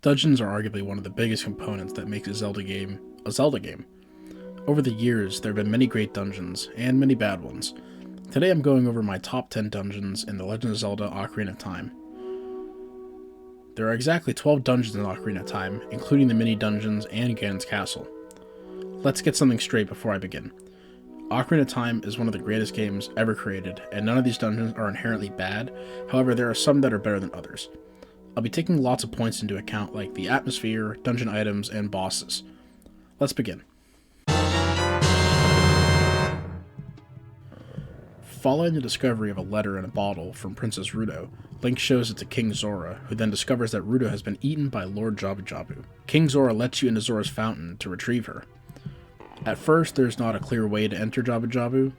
Dungeons are arguably one of the biggest components that makes a Zelda game a Zelda game. Over the years, there have been many great dungeons, and many bad ones. Today I'm going over my top 10 dungeons in The Legend of Zelda Ocarina of Time. There are exactly 12 dungeons in Ocarina of Time, including the mini-dungeons and Ganon's castle. Let's get something straight before I begin. Ocarina of Time is one of the greatest games ever created, and none of these dungeons are inherently bad. However, there are some that are better than others. I'll be taking lots of points into account, like the atmosphere, dungeon items, and bosses. Let's begin. Following the discovery of a letter in a bottle from Princess Gerudo, Link shows it to King Zora, who then discovers that Gerudo has been eaten by Lord Jabu-Jabu. King Zora lets you into Zora's fountain to retrieve her. At first, there's not a clear way to enter Jabu-Jabu.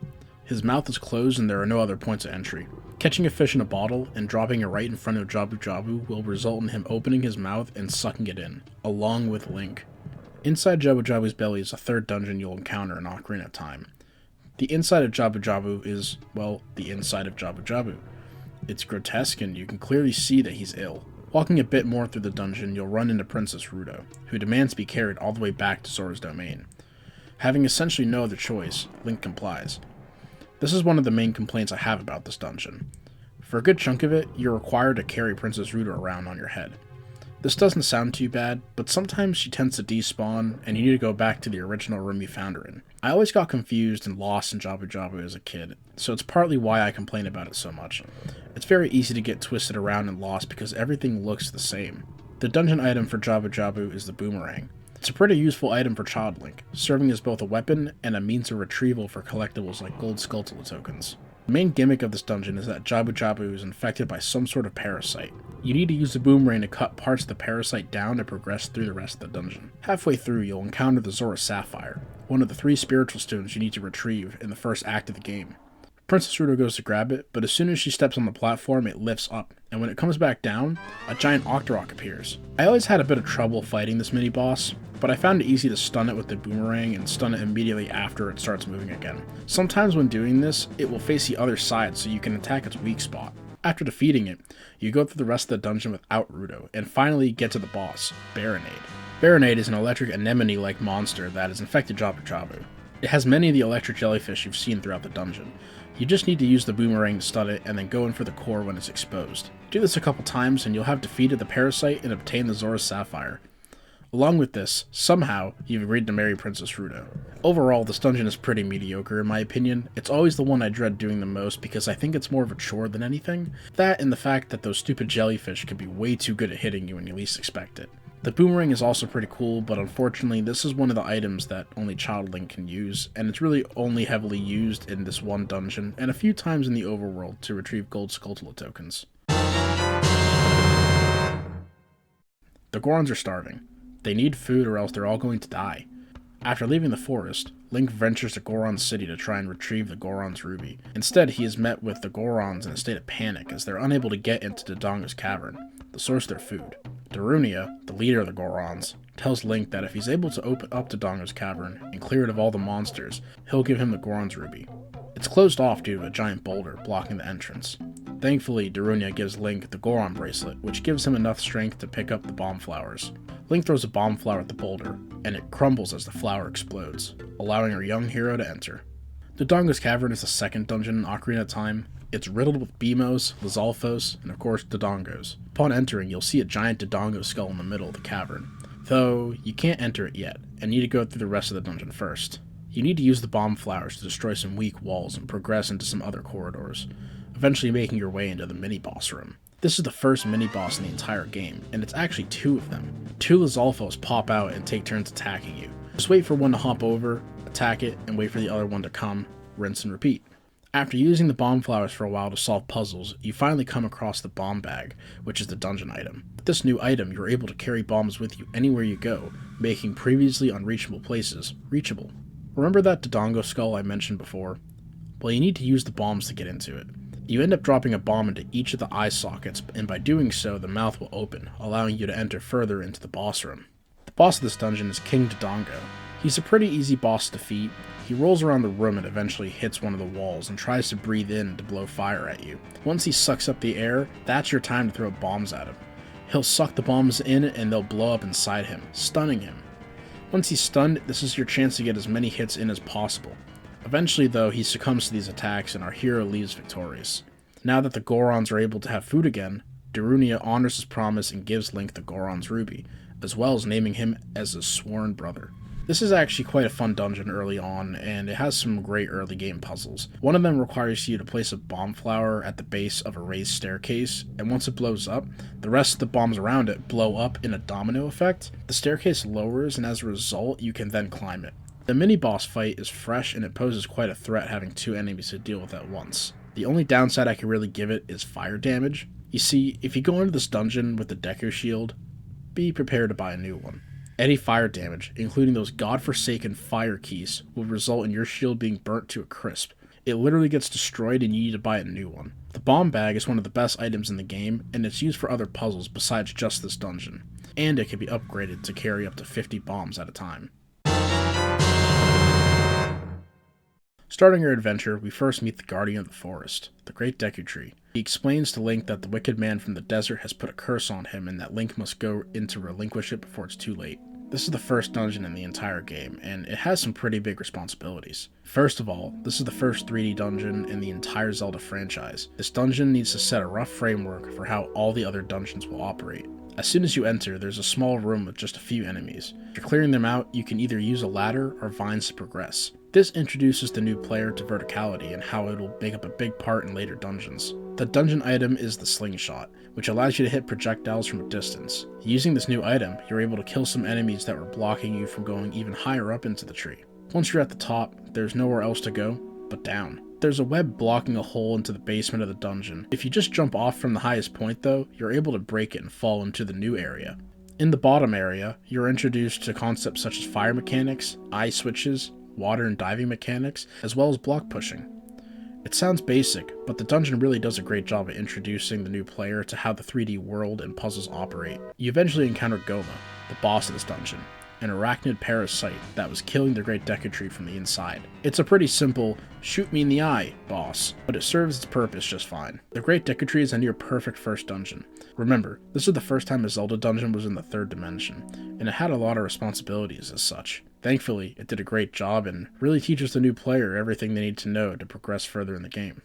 His mouth is closed and there are no other points of entry. Catching a fish in a bottle and dropping it right in front of Jabu-Jabu will result in him opening his mouth and sucking it in, along with Link. Inside Jabu-Jabu's belly is a third dungeon you'll encounter in Ocarina of Time. The inside of Jabu-Jabu is, well, the inside of Jabu-Jabu. It's grotesque and you can clearly see that he's ill. Walking a bit more through the dungeon, you'll run into Princess Gerudo, who demands to be carried all the way back to Zora's domain. Having essentially no other choice, Link complies. This is one of the main complaints I have about this dungeon. For a good chunk of it, you're required to carry Princess Gerudo around on your head. This doesn't sound too bad, but sometimes she tends to despawn, and you need to go back to the original room you found her in. I always got confused and lost in Jabu-Jabu as a kid, so it's partly why I complain about it so much. It's very easy to get twisted around and lost because everything looks the same. The dungeon item for Jabu-Jabu is the boomerang. It's a pretty useful item for Child Link, serving as both a weapon and a means of retrieval for collectibles like gold Skulltula tokens. The main gimmick of this dungeon is that Jabu-Jabu is infected by some sort of parasite. You need to use the boomerang to cut parts of the parasite down to progress through the rest of the dungeon. Halfway through, you'll encounter the Zora Sapphire, one of the 3 spiritual stones you need to retrieve in the first act of the game. Princess Gerudo goes to grab it, but as soon as she steps on the platform, it lifts up, and when it comes back down, a giant Octorok appears. I always had a bit of trouble fighting this mini-boss, but I found it easy to stun it with the boomerang and stun it immediately after it starts moving again. Sometimes when doing this, it will face the other side so you can attack its weak spot. After defeating it, you go through the rest of the dungeon without Gerudo, and finally get to the boss, Baronade. Baronade is an electric anemone-like monster that has infected Jabu-Jabu. It has many of the electric jellyfish you've seen throughout the dungeon. You just need to use the boomerang to stun it and then go in for the core when it's exposed. Do this a couple times and you'll have defeated the parasite and obtained the Zora Sapphire. Along with this, somehow, you've agreed to marry Princess Gerudo. Overall, this dungeon is pretty mediocre in my opinion. It's always the one I dread doing the most because I think it's more of a chore than anything. That and the fact that those stupid jellyfish can be way too good at hitting you when you least expect it. The boomerang is also pretty cool, but unfortunately this is one of the items that only Child Link can use, and it's really only heavily used in this one dungeon and a few times in the overworld to retrieve gold Skulltula tokens. The Gorons are starving. They need food or else they're all going to die. After leaving the forest, Link ventures to Goron City to try and retrieve the Goron's ruby. Instead, he is met with the Gorons in a state of panic as they're unable to get into Dodongo's cavern, the source of their food. Darunia, the leader of the Gorons, tells Link that if he's able to open up Dodongo's cavern and clear it of all the monsters, he'll give him the Goron's ruby. It's closed off due to a giant boulder blocking the entrance. Thankfully, Darunia gives Link the Goron bracelet, which gives him enough strength to pick up the bomb flowers. Link throws a bomb flower at the boulder, and it crumbles as the flower explodes, allowing our young hero to enter. Dodongo's cavern is the second dungeon in Ocarina of Time. It's riddled with Beamos, Lizalfos, and of course Dodongos. Upon entering, you'll see a giant Dodongo skull in the middle of the cavern, though you can't enter it yet, and need to go through the rest of the dungeon first. You need to use the bomb flowers to destroy some weak walls and progress into some other corridors, eventually making your way into the mini-boss room. This is the first mini-boss in the entire game, and it's actually 2 of them. 2 Lizalfos pop out and take turns attacking you. Just wait for one to hop over, attack it, and wait for the other one to come, rinse and repeat. After using the bomb flowers for a while to solve puzzles, you finally come across the bomb bag, which is the dungeon item. With this new item, you're able to carry bombs with you anywhere you go, making previously unreachable places reachable. Remember that Dodongo skull I mentioned before? Well, you need to use the bombs to get into it. You end up dropping a bomb into each of the eye sockets, and by doing so, the mouth will open, allowing you to enter further into the boss room. The boss of this dungeon is King Dodongo. He's a pretty easy boss to defeat. He rolls around the room and eventually hits one of the walls and tries to breathe in to blow fire at you. Once he sucks up the air, that's your time to throw bombs at him. He'll suck the bombs in and they'll blow up inside him, stunning him. Once he's stunned, this is your chance to get as many hits in as possible. Eventually though, he succumbs to these attacks and our hero leaves victorious. Now that the Gorons are able to have food again, Darunia honors his promise and gives Link the Goron's Ruby, as well as naming him as his sworn brother. This is actually quite a fun dungeon early on, and it has some great early game puzzles. One of them requires you to place a bomb flower at the base of a raised staircase, and once it blows up, the rest of the bombs around it blow up in a domino effect. The staircase lowers, and as a result, you can then climb it. The mini-boss fight is fresh, and it poses quite a threat having two enemies to deal with at once. The only downside I can really give it is fire damage. You see, if you go into this dungeon with the Deku shield, be prepared to buy a new one. Any fire damage, including those godforsaken fire keys, will result in your shield being burnt to a crisp. It literally gets destroyed and you need to buy a new one. The bomb bag is one of the best items in the game, and it's used for other puzzles besides just this dungeon. And it can be upgraded to carry up to 50 bombs at a time. Starting your adventure, we first meet the Guardian of the Forest, the Great Deku Tree. He explains to Link that the wicked man from the desert has put a curse on him and that Link must go in to relinquish it before it's too late. This is the first dungeon in the entire game, and it has some pretty big responsibilities. First of all, this is the first 3D dungeon in the entire Zelda franchise. This dungeon needs to set a rough framework for how all the other dungeons will operate. As soon as you enter, there's a small room with just a few enemies. After clearing them out, you can either use a ladder or vines to progress. This introduces the new player to verticality and how it will make up a big part in later dungeons. The dungeon item is the slingshot, which allows you to hit projectiles from a distance. Using this new item, you're able to kill some enemies that were blocking you from going even higher up into the tree. Once you're at the top, there's nowhere else to go but down. There's a web blocking a hole into the basement of the dungeon. If you just jump off from the highest point though, you're able to break it and fall into the new area. In the bottom area, you're introduced to concepts such as fire mechanics, eye switches, water and diving mechanics, as well as block pushing. It sounds basic, but the dungeon really does a great job at introducing the new player to how the 3D world and puzzles operate. You eventually encounter Goma, the boss of this dungeon, an arachnid parasite that was killing the Great Deku Tree from the inside. It's a pretty simple, shoot me in the eye, boss, but it serves its purpose just fine. The Great Deku Tree is a near perfect first dungeon. Remember, this is the first time a Zelda dungeon was in the third dimension, and it had a lot of responsibilities as such. Thankfully, it did a great job and really teaches the new player everything they need to know to progress further in the game.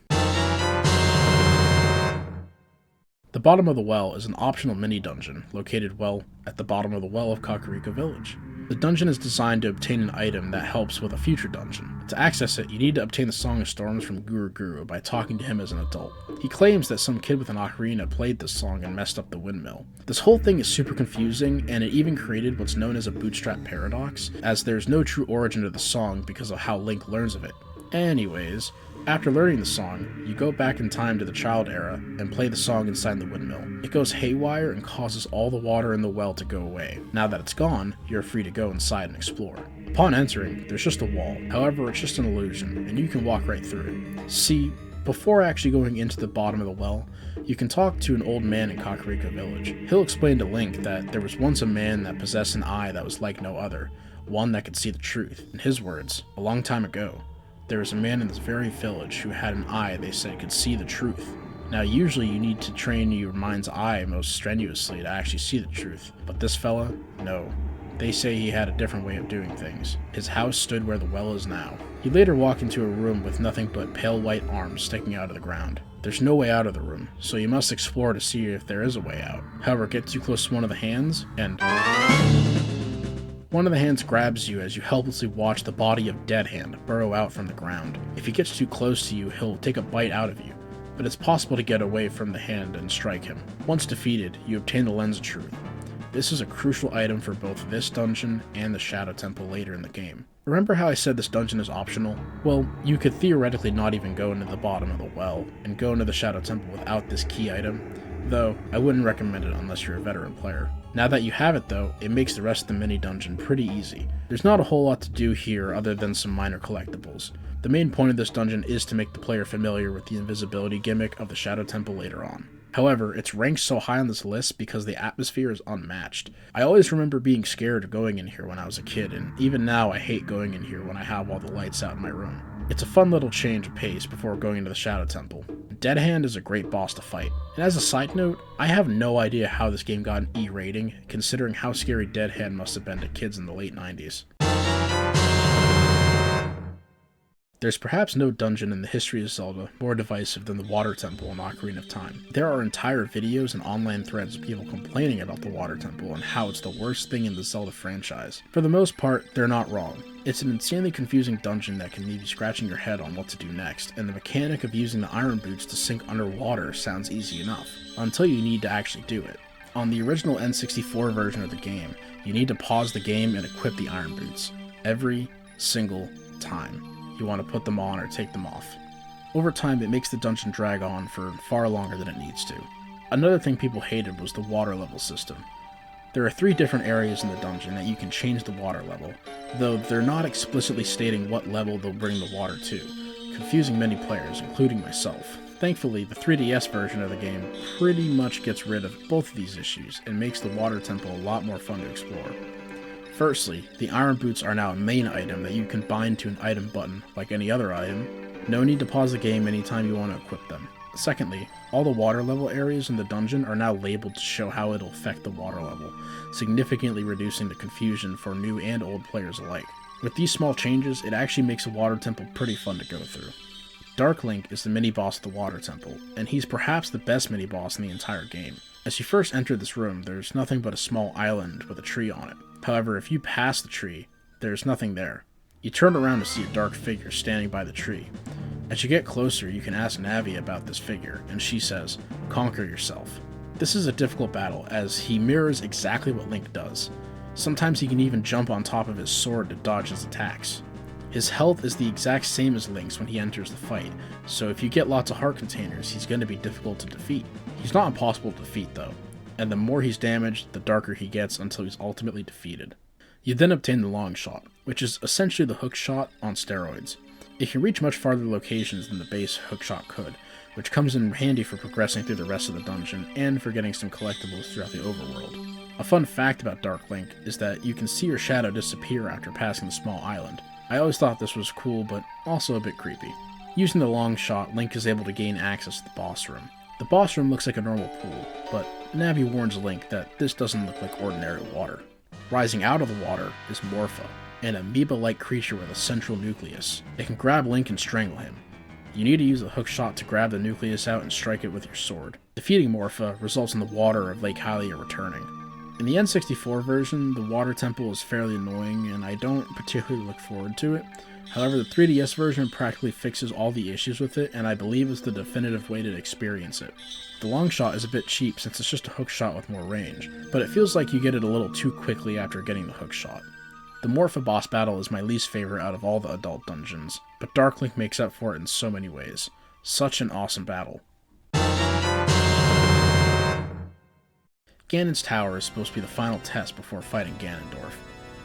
The bottom of the well is an optional mini-dungeon located, well, at the bottom of the well of Kakariko Village. The dungeon is designed to obtain an item that helps with a future dungeon. To access it, you need to obtain the Song of Storms from Gerudo by talking to him as an adult. He claims that some kid with an ocarina played this song and messed up the windmill. This whole thing is super confusing, and it even created what's known as a bootstrap paradox, as there's no true origin to the song because of how Link learns of it. Anyways, after learning the song, you go back in time to the child era and play the song inside the windmill. It goes haywire and causes all the water in the well to go away. Now that it's gone, you're free to go inside and explore. Upon entering, there's just a wall. However, it's just an illusion, and you can walk right through it. See, before actually going into the bottom of the well, you can talk to an old man in Kakariko Village. He'll explain to Link that there was once a man that possessed an eye that was like no other, one that could see the truth. In his words, a long time ago, there was a man in this very village who had an eye they said could see the truth. Now usually you need to train your mind's eye most strenuously to actually see the truth, but this fella, no. They say he had a different way of doing things. His house stood where the well is now. You later walk into a room with nothing but pale white arms sticking out of the ground. There's no way out of the room, so you must explore to see if there is a way out. However, get too close to one of the hands, and one of the hands grabs you as you helplessly watch the body of Dead Hand burrow out from the ground. If he gets too close to you, he'll take a bite out of you, but it's possible to get away from the hand and strike him. Once defeated, you obtain the Lens of Truth. This is a crucial item for both this dungeon and the Shadow Temple later in the game. Remember how I said this dungeon is optional? Well, you could theoretically not even go into the bottom of the well and go into the Shadow Temple without this key item, though I wouldn't recommend it unless you're a veteran player. Now that you have it though, it makes the rest of the mini-dungeon pretty easy. There's not a whole lot to do here other than some minor collectibles. The main point of this dungeon is to make the player familiar with the invisibility gimmick of the Shadow Temple later on. However, it's ranked so high on this list because the atmosphere is unmatched. I always remember being scared of going in here when I was a kid, and even now I hate going in here when I have all the lights out in my room. It's a fun little change of pace before going into the Shadow Temple. Dead Hand is a great boss to fight, and as a side note, I have no idea how this game got an E rating, considering how scary Dead Hand must have been to kids in the late 90s. There's perhaps no dungeon in the history of Zelda more divisive than the Water Temple in Ocarina of Time. There are entire videos and online threads of people complaining about the Water Temple and how it's the worst thing in the Zelda franchise. For the most part, they're not wrong. It's an insanely confusing dungeon that can leave you scratching your head on what to do next, and the mechanic of using the iron boots to sink underwater sounds easy enough, until you need to actually do it. On the original N64 version of the game, you need to pause the game and equip the iron boots. Every single time you want to put them on or take them off. Over time, it makes the dungeon drag on for far longer than it needs to. Another thing people hated was the water level system. There are 3 different areas in the dungeon that you can change the water level, though they're not explicitly stating what level they'll bring the water to, confusing many players, including myself. Thankfully, the 3DS version of the game pretty much gets rid of both of these issues and makes the Water Temple a lot more fun to explore. Firstly, the iron boots are now a main item that you can bind to an item button like any other item. No need to pause the game anytime you want to equip them. Secondly, all the water level areas in the dungeon are now labeled to show how it'll affect the water level, significantly reducing the confusion for new and old players alike. With these small changes, it actually makes the Water Temple pretty fun to go through. Dark Link is the mini-boss of the Water Temple, and he's perhaps the best mini-boss in the entire game. As you first enter this room, there's nothing but a small island with a tree on it. However, if you pass the tree, there's nothing there. You turn around to see a dark figure standing by the tree. As you get closer, you can ask Navi about this figure, and she says, "Conquer yourself." This is a difficult battle, as he mirrors exactly what Link does. Sometimes he can even jump on top of his sword to dodge his attacks. His health is the exact same as Link's when he enters the fight, so if you get lots of heart containers, he's going to be difficult to defeat. He's not impossible to defeat though, and the more he's damaged, the darker he gets until he's ultimately defeated. You then obtain the long shot, which is essentially the hook shot on steroids. It can reach much farther locations than the base hook shot could, which comes in handy for progressing through the rest of the dungeon and for getting some collectibles throughout the overworld. A fun fact about Dark Link is that you can see your shadow disappear after passing the small island. I always thought this was cool, but also a bit creepy. Using the long shot, Link is able to gain access to the boss room. The boss room looks like a normal pool, but Navi warns Link that this doesn't look like ordinary water. Rising out of the water is Morpha, an amoeba-like creature with a central nucleus. It can grab Link and strangle him. You need to use a hook shot to grab the nucleus out and strike it with your sword. Defeating Morpha results in the water of Lake Hylia returning. In the N64 version, the Water Temple is fairly annoying, and I don't particularly look forward to it. However, the 3DS version practically fixes all the issues with it, and I believe is the definitive way to experience it. The long shot is a bit cheap since it's just a hook shot with more range, but it feels like you get it a little too quickly after getting the hook shot. The Morpha boss battle is my least favorite out of all the adult dungeons, but Dark Link makes up for it in so many ways. Such an awesome battle. Ganon's Tower is supposed to be the final test before fighting Ganondorf.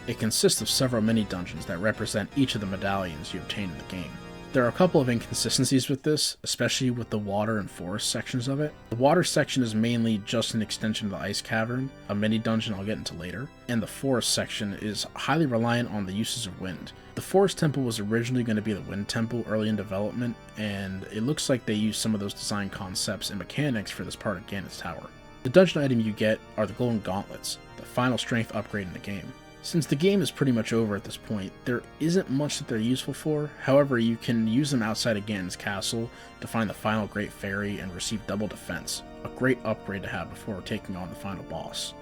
It consists of several mini-dungeons that represent each of the medallions you obtain in the game. There are a couple of inconsistencies with this, especially with the water and forest sections of it. The water section is mainly just an extension of the ice cavern, a mini-dungeon I'll get into later, and the forest section is highly reliant on the uses of wind. The forest temple was originally going to be the wind temple early in development, and it looks like they used some of those design concepts and mechanics for this part of Ganon's Tower. The dungeon item you get are the golden gauntlets, the final strength upgrade in the game. Since the game is pretty much over at this point, there isn't much that they're useful for. However, you can use them outside of Ganon's castle to find the final Great Fairy and receive double defense, a great upgrade to have before taking on the final boss.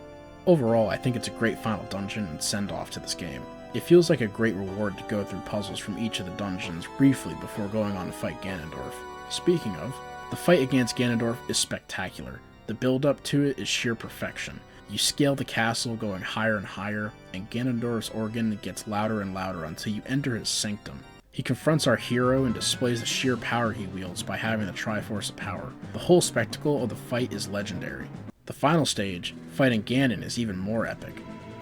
Overall, I think it's a great final dungeon and send-off to this game. It feels like a great reward to go through puzzles from each of the dungeons briefly before going on to fight Ganondorf. Speaking of, the fight against Ganondorf is spectacular. The build-up to it is sheer perfection. You scale the castle going higher and higher, and Ganondorf's organ gets louder and louder until you enter his sanctum. He confronts our hero and displays the sheer power he wields by having the Triforce of Power. The whole spectacle of the fight is legendary. The final stage, fighting Ganon, is even more epic.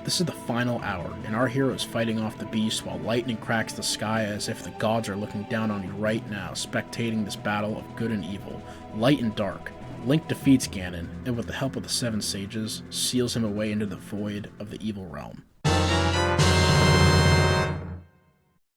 This is the final hour, and our hero is fighting off the beast while lightning cracks the sky as if the gods are looking down on you right now, spectating this battle of good and evil, light and dark. Link defeats Ganon, and with the help of the 7 sages, seals him away into the void of the evil realm.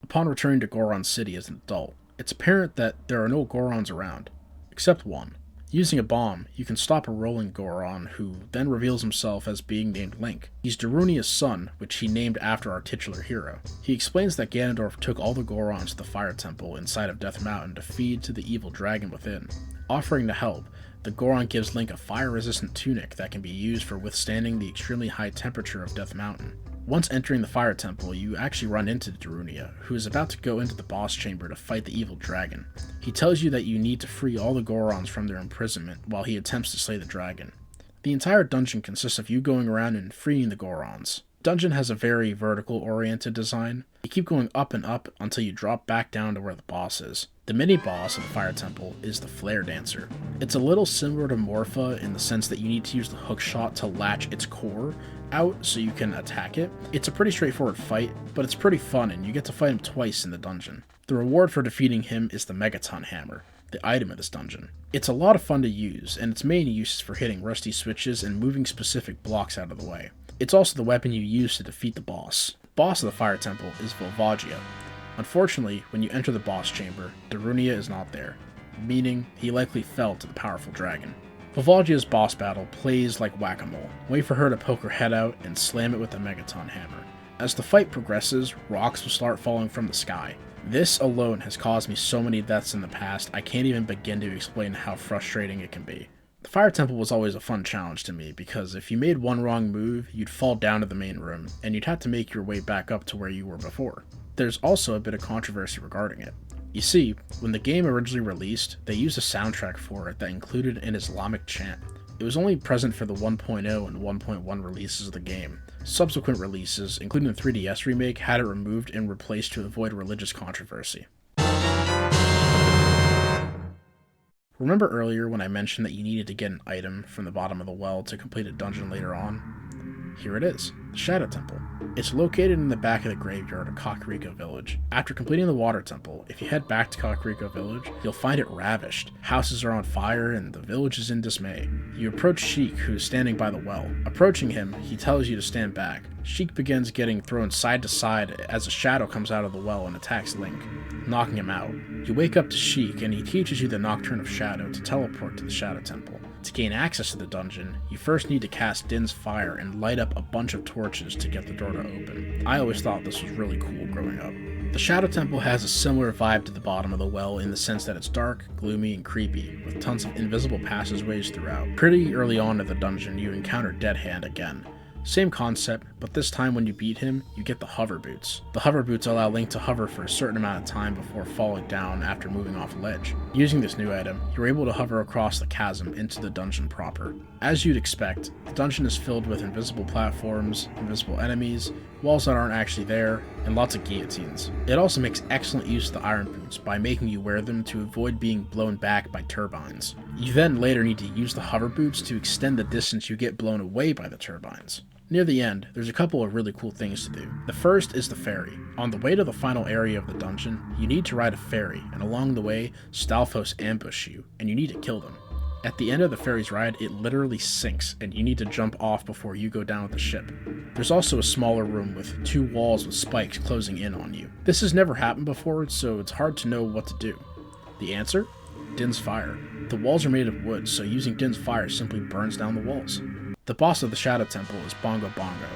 Upon returning to Goron City as an adult, it's apparent that there are no Gorons around, except one. Using a bomb, you can stop a rolling Goron, who then reveals himself as being named Link. He's Darunia's son, which he named after our titular hero. He explains that Ganondorf took all the Gorons to the Fire Temple inside of Death Mountain to feed to the evil dragon within. Offering to help, the Goron gives Link a fire-resistant tunic that can be used for withstanding the extremely high temperature of Death Mountain. Once entering the Fire Temple, you actually run into Darunia, who is about to go into the boss chamber to fight the evil dragon. He tells you that you need to free all the Gorons from their imprisonment while he attempts to slay the dragon. The entire dungeon consists of you going around and freeing the Gorons. The dungeon has a very vertical-oriented design. You keep going up and up until you drop back down to where the boss is. The mini-boss of the Fire Temple is the Flare Dancer. It's a little similar to Morpha in the sense that you need to use the hookshot to latch its core out so you can attack it. It's a pretty straightforward fight, but it's pretty fun and you get to fight him twice in the dungeon. The reward for defeating him is the Megaton Hammer, the item of this dungeon. It's a lot of fun to use, and its main use is for hitting rusty switches and moving specific blocks out of the way. It's also the weapon you use to defeat the boss. The boss of the Fire Temple is Volvagia. Unfortunately, when you enter the boss chamber, Darunia is not there, meaning he likely fell to the powerful dragon. Volvagia's boss battle plays like whack-a-mole. Wait for her to poke her head out and slam it with the Megaton Hammer. As the fight progresses, rocks will start falling from the sky. This alone has caused me so many deaths in the past, I can't even begin to explain how frustrating it can be. The Fire Temple was always a fun challenge to me, because if you made one wrong move, you'd fall down to the main room, and you'd have to make your way back up to where you were before. There's also a bit of controversy regarding it. You see, when the game originally released, they used a soundtrack for it that included an Islamic chant. It was only present for the 1.0 and 1.1 releases of the game. Subsequent releases, including the 3DS remake, had it removed and replaced to avoid religious controversy. Remember earlier when I mentioned that you needed to get an item from the bottom of the well to complete a dungeon later on? Here it is, the Shadow Temple. It's located in the back of the graveyard of Kakariko Village. After completing the Water Temple, if you head back to Kakariko Village, you'll find it ravished. Houses are on fire and the village is in dismay. You approach Sheik, who is standing by the well. Approaching him, he tells you to stand back. Sheik begins getting thrown side to side as a shadow comes out of the well and attacks Link, knocking him out. You wake up to Sheik and he teaches you the Nocturne of Shadow to teleport to the Shadow Temple. To gain access to the dungeon, you first need to cast Din's Fire and light up a bunch of torches to get the door to open. I always thought this was really cool growing up. The Shadow Temple has a similar vibe to the bottom of the well in the sense that it's dark, gloomy, and creepy, with tons of invisible passageways throughout. Pretty early on in the dungeon, you encounter Dead Hand again. Same concept, but this time when you beat him, you get the hover boots. The hover boots allow Link to hover for a certain amount of time before falling down after moving off a ledge. Using this new item, you're able to hover across the chasm into the dungeon proper. As you'd expect, the dungeon is filled with invisible platforms, invisible enemies, walls that aren't actually there, and lots of guillotines. It also makes excellent use of the iron boots by making you wear them to avoid being blown back by turbines. You then later need to use the hover boots to extend the distance you get blown away by the turbines. Near the end, there's a couple of really cool things to do. The first is the ferry. On the way to the final area of the dungeon, you need to ride a ferry, and along the way, Stalfos ambush you, and you need to kill them. At the end of the ferry's ride, it literally sinks, and you need to jump off before you go down with the ship. There's also a smaller room with 2 walls with spikes closing in on you. This has never happened before, so it's hard to know what to do. The answer? Din's Fire. The walls are made of wood, so using Din's Fire simply burns down the walls. The boss of the Shadow Temple is Bongo Bongo.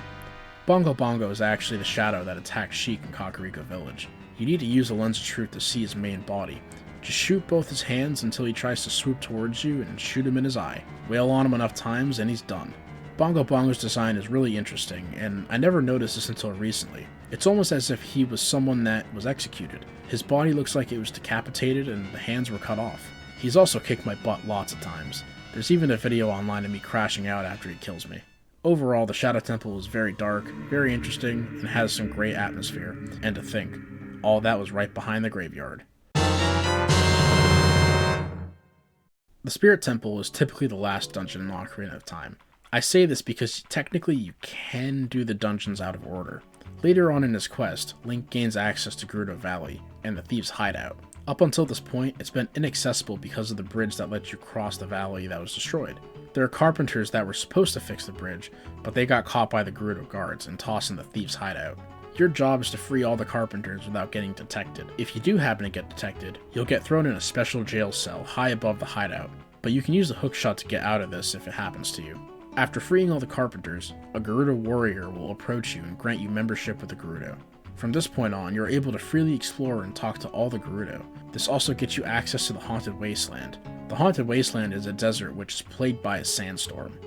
Bongo Bongo is actually the shadow that attacked Sheik in Kakariko Village. You need to use the Lens of Truth to see his main body. Just shoot both his hands until he tries to swoop towards you and shoot him in his eye. Wail on him enough times and he's done. Bongo Bongo's design is really interesting, and I never noticed this until recently. It's almost as if he was someone that was executed. His body looks like it was decapitated and the hands were cut off. He's also kicked my butt lots of times. There's even a video online of me crashing out after he kills me. Overall, the Shadow Temple is very dark, very interesting, and has some great atmosphere. And to think, all that was right behind the graveyard. The Spirit Temple is typically the last dungeon in Ocarina of Time. I say this because technically you can do the dungeons out of order. Later on in his quest, Link gains access to Gerudo Valley and the Thieves' Hideout. Up until this point, it's been inaccessible because of the bridge that lets you cross the valley that was destroyed. There are carpenters that were supposed to fix the bridge, but they got caught by the Gerudo guards and tossed in the thieves' hideout. Your job is to free all the carpenters without getting detected. If you do happen to get detected, you'll get thrown in a special jail cell high above the hideout, but you can use the hookshot to get out of this if it happens to you. After freeing all the carpenters, a Gerudo warrior will approach you and grant you membership with the Gerudo. From this point on, you're able to freely explore and talk to all the Gerudo. This also gets you access to the Haunted Wasteland. The Haunted Wasteland is a desert which is plagued by a sandstorm.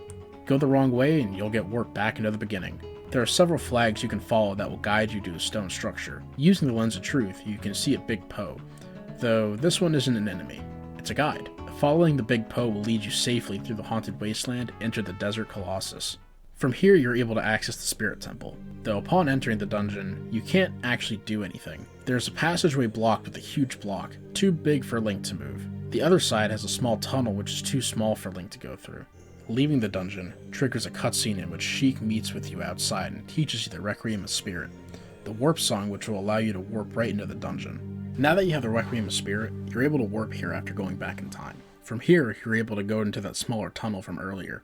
Go the wrong way and you'll get warped back into the beginning. There are several flags you can follow that will guide you to a stone structure. Using the Lens of Truth, you can see a big Poe, though this one isn't an enemy, it's a guide. Following the big Poe will lead you safely through the Haunted Wasteland into the Desert Colossus. From here, you're able to access the Spirit Temple, though upon entering the dungeon, you can't actually do anything. There's a passageway blocked with a huge block, too big for Link to move. The other side has a small tunnel which is too small for Link to go through. Leaving the dungeon triggers a cutscene in which Sheik meets with you outside and teaches you the Requiem of Spirit, the warp song which will allow you to warp right into the dungeon. Now that you have the Requiem of Spirit, you're able to warp here after going back in time. From here, you're able to go into that smaller tunnel from earlier,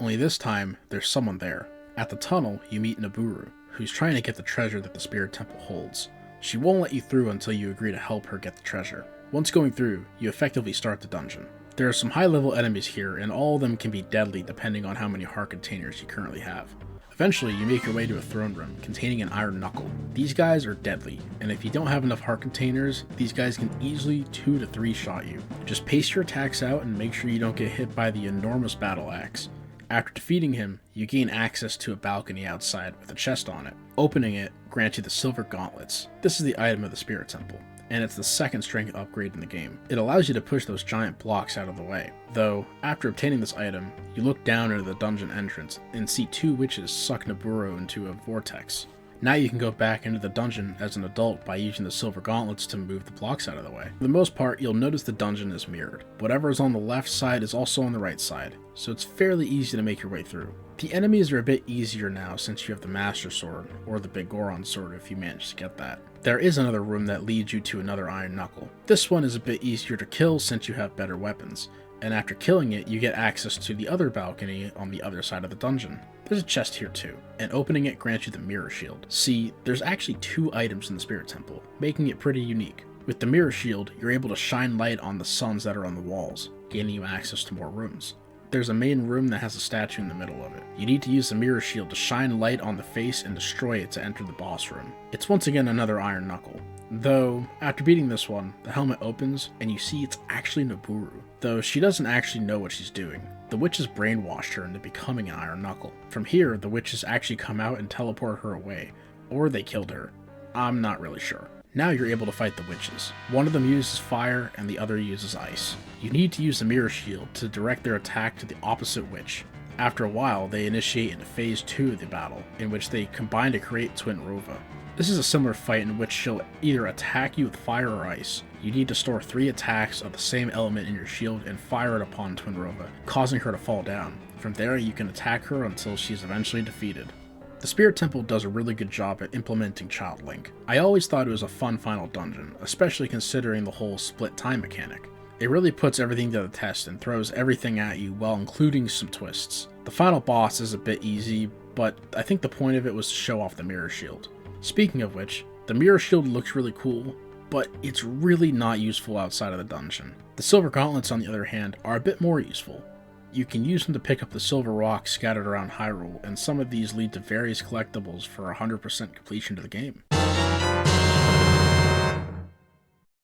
only this time, there's someone there. At the tunnel, you meet Naburu, who's trying to get the treasure that the Spirit Temple holds. She won't let you through until you agree to help her get the treasure. Once going through, you effectively start the dungeon. There are some high-level enemies here, and all of them can be deadly depending on how many heart containers you currently have. Eventually, you make your way to a throne room containing an iron knuckle. These guys are deadly, and if you don't have enough heart containers, these guys can easily 2 to 3 shot you. Just pace your attacks out and make sure you don't get hit by the enormous battle axe. After defeating him, you gain access to a balcony outside with a chest on it. Opening it grants you the Silver Gauntlets. This is the item of the Spirit Temple, and it's the second strength upgrade in the game. It allows you to push those giant blocks out of the way. Though, after obtaining this item, you look down into the dungeon entrance and see 2 witches suck Naburo into a vortex. Now you can go back into the dungeon as an adult by using the Silver Gauntlets to move the blocks out of the way. For the most part, you'll notice the dungeon is mirrored. Whatever is on the left side is also on the right side, so it's fairly easy to make your way through. The enemies are a bit easier now since you have the Master Sword, or the Big Goron Sword if you manage to get that. There is another room that leads you to another Iron Knuckle. This one is a bit easier to kill since you have better weapons, and after killing it, you get access to the other balcony on the other side of the dungeon. There's a chest here too, and opening it grants you the Mirror Shield. See, there's actually 2 items in the Spirit Temple, making it pretty unique. With the Mirror Shield, you're able to shine light on the suns that are on the walls, gaining you access to more rooms. There's a main room that has a statue in the middle of it. You need to use the Mirror Shield to shine light on the face and destroy it to enter the boss room. It's once again another Iron Knuckle. Though, after beating this one, the helmet opens and you see it's actually Naburu. Though she doesn't actually know what she's doing. The witches brainwashed her into becoming an Iron Knuckle. From here, the witches actually come out and teleport her away, or they killed her. I'm not really sure. Now you're able to fight the witches. One of them uses fire and the other uses ice. You need to use the Mirror Shield to direct their attack to the opposite witch. After a while, they initiate into phase 2 of the battle, in which they combine to create Twin Rova. This is a similar fight in which she'll either attack you with fire or ice. You need to store 3 attacks of the same element in your shield and fire it upon Twin Rova, causing her to fall down. From there, you can attack her until she's eventually defeated. The Spirit Temple does a really good job at implementing Child Link. I always thought it was a fun final dungeon, especially considering the whole split time mechanic. It really puts everything to the test and throws everything at you while including some twists. The final boss is a bit easy, but I think the point of it was to show off the Mirror Shield. Speaking of which, the Mirror Shield looks really cool, but it's really not useful outside of the dungeon. The Silver Gauntlets, on the other hand, are a bit more useful. You can use them to pick up the silver rocks scattered around Hyrule, and some of these lead to various collectibles for 100% completion to the game.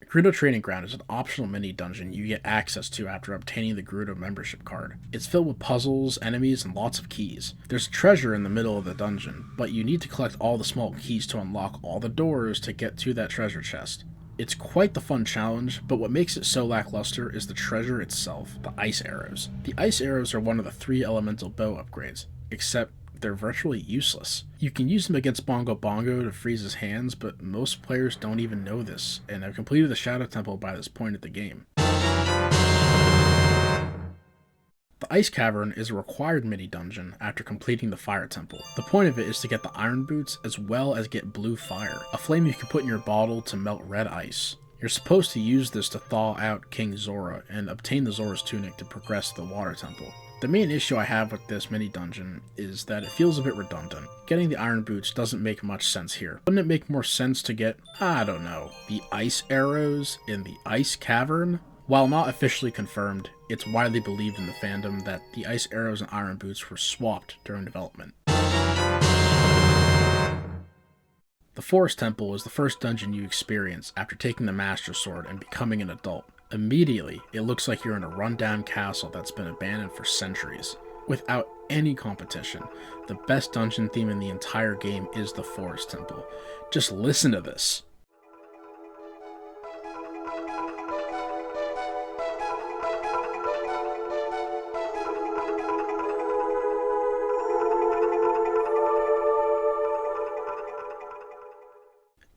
Gerudo Training Ground is an optional mini-dungeon you get access to after obtaining the Gerudo membership card. It's filled with puzzles, enemies, and lots of keys. There's treasure in the middle of the dungeon, but you need to collect all the small keys to unlock all the doors to get to that treasure chest. It's quite the fun challenge, but what makes it so lackluster is the treasure itself, the ice arrows. The ice arrows are one of the 3 elemental bow upgrades, except they're virtually useless. You can use them against Bongo Bongo to freeze his hands, but most players don't even know this, and have completed the Shadow Temple by this point of the game. The Ice Cavern is a required mini-dungeon after completing the Fire Temple. The point of it is to get the Iron Boots as well as get Blue Fire, a flame you can put in your bottle to melt red ice. You're supposed to use this to thaw out King Zora and obtain the Zora's Tunic to progress to the Water Temple. The main issue I have with this mini-dungeon is that it feels a bit redundant. Getting the Iron Boots doesn't make much sense here. Wouldn't it make more sense to get, I don't know, the Ice Arrows in the Ice Cavern? While not officially confirmed, it's widely believed in the fandom that the Ice Arrows and Iron Boots were swapped during development. The Forest Temple is the first dungeon you experience after taking the Master Sword and becoming an adult. Immediately, it looks like you're in a rundown castle that's been abandoned for centuries. Without any competition, the best dungeon theme in the entire game is the Forest Temple. Just listen to this.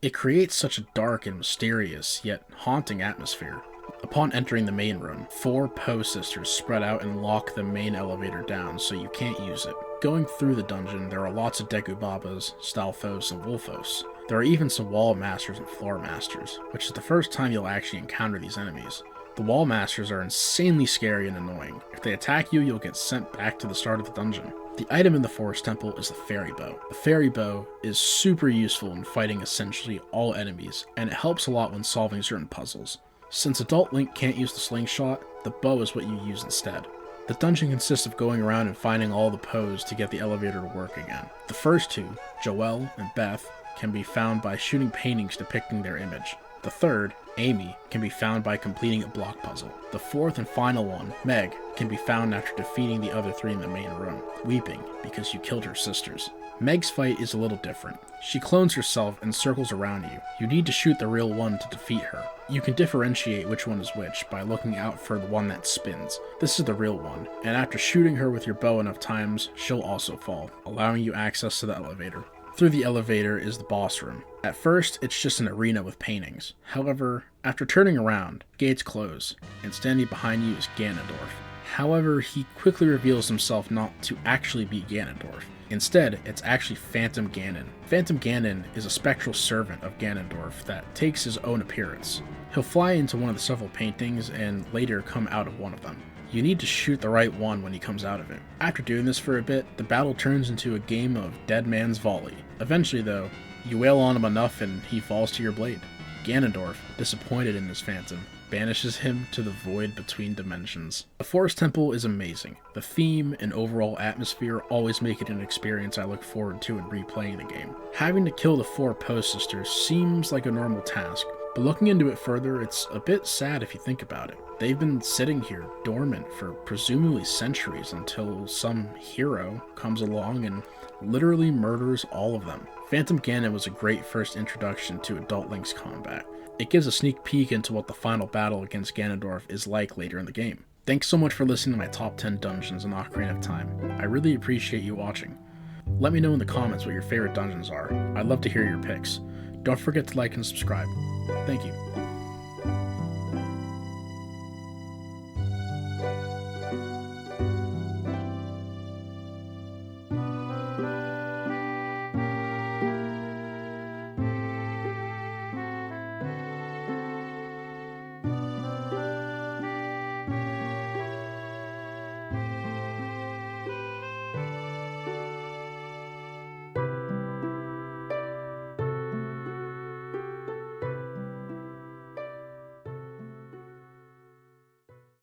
It creates such a dark and mysterious, yet haunting atmosphere. Upon entering the main room, 4 Poe sisters spread out and lock the main elevator down so you can't use it. Going through the dungeon, there are lots of Deku Babas, Stalfos, and Wolfos. There are even some Wall Masters and Floor Masters, which is the first time you'll actually encounter these enemies. The Wall Masters are insanely scary and annoying. If they attack you, you'll get sent back to the start of the dungeon. The item in the Forest Temple is the Fairy Bow. The Fairy Bow is super useful in fighting essentially all enemies, and it helps a lot when solving certain puzzles. Since adult Link can't use the slingshot, the bow is what you use instead. The dungeon consists of going around and finding all the Poes to get the elevator to work again. The first 2, Joelle and Beth, can be found by shooting paintings depicting their image. The third, Amy, can be found by completing a block puzzle. The fourth and final one, Meg, can be found after defeating the other 3 in the main room, weeping because you killed her sisters. Meg's fight is a little different. She clones herself and circles around you. You need to shoot the real one to defeat her. You can differentiate which one is which by looking out for the one that spins. This is the real one, and after shooting her with your bow enough times, she'll also fall, allowing you access to the elevator. Through the elevator is the boss room. At first, it's just an arena with paintings. However, after turning around, gates close, and standing behind you is Ganondorf. However, he quickly reveals himself not to actually be Ganondorf. Instead, it's actually Phantom Ganon. Phantom Ganon is a spectral servant of Ganondorf that takes his own appearance. He'll fly into one of the several paintings and later come out of one of them. You need to shoot the right one when he comes out of it. After doing this for a bit, the battle turns into a game of dead man's volley. Eventually though, you wail on him enough and he falls to your blade. Ganondorf, disappointed in his phantom, banishes him to the void between dimensions. The Forest Temple is amazing. The theme and overall atmosphere always make it an experience I look forward to in replaying the game. Having to kill the 4 Poe sisters seems like a normal task, but looking into it further, it's a bit sad if you think about it. They've been sitting here dormant for presumably centuries until some hero comes along and literally murders all of them. Phantom Ganon was a great first introduction to adult Link's combat. It gives a sneak peek into what the final battle against Ganondorf is like later in the game. Thanks so much for listening to my top 10 dungeons in Ocarina of Time. I really appreciate you watching. Let me know in the comments what your favorite dungeons are. I'd love to hear your picks. Don't forget to like and subscribe. Thank you.